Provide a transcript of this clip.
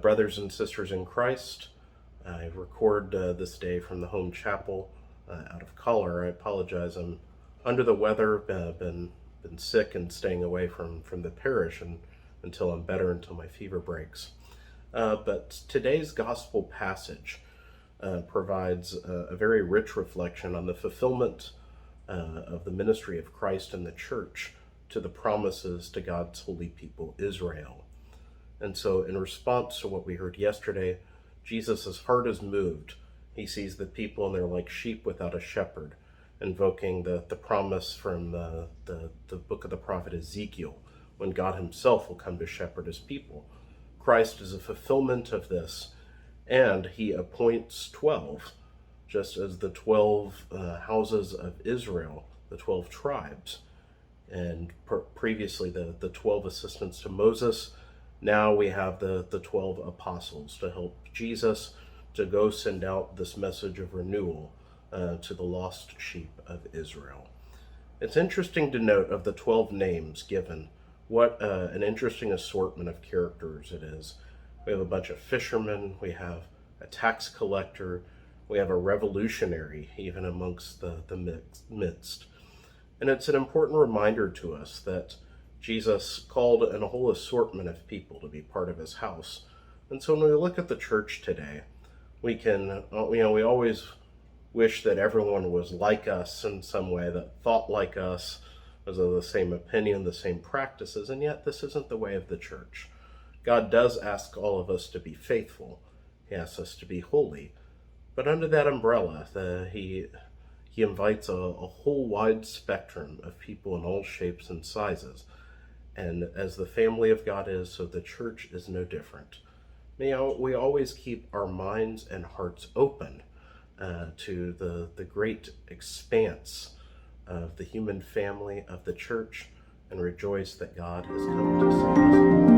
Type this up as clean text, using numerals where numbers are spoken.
brothers and sisters in Christ. I record this day from the home chapel out of collar. I apologize. I'm under the weather, been sick and staying away from the parish until I'm better, until my fever breaks. But today's gospel passage provides a very rich reflection on the fulfillment of the ministry of Christ in the church to the promises to God's holy people, Israel. And so in response to what we heard yesterday, Jesus' heart is moved. He sees the people and they're like sheep without a shepherd, invoking the promise from the book of the prophet Ezekiel, when God himself will come to shepherd his people. Christ is a fulfillment of this, and he appoints 12, just as the 12 houses of Israel, the 12 tribes, and previously the 12 assistants to Moses. Now we have the 12 apostles to help Jesus to go send out this message of renewal to the lost sheep of Israel. It's interesting to note, of the 12 names given, what an interesting assortment of characters it is. We have a bunch of fishermen, we have a tax collector, we have a revolutionary even amongst the midst. And it's an important reminder to us that Jesus called in a whole assortment of people to be part of his house. And so when we look at the church today, we can, we always wish that everyone was like us in some way, that thought like us, was of the same opinion, the same practices, and yet this isn't the way of the church. God does ask all of us to be faithful. He asks us to be holy. But under that umbrella, he invites a whole wide spectrum of people in all shapes and sizes. And as the family of God is, so the church is no different. May we always keep our minds and hearts open to the great expanse of the human family of the church, and rejoice that God has come to save us.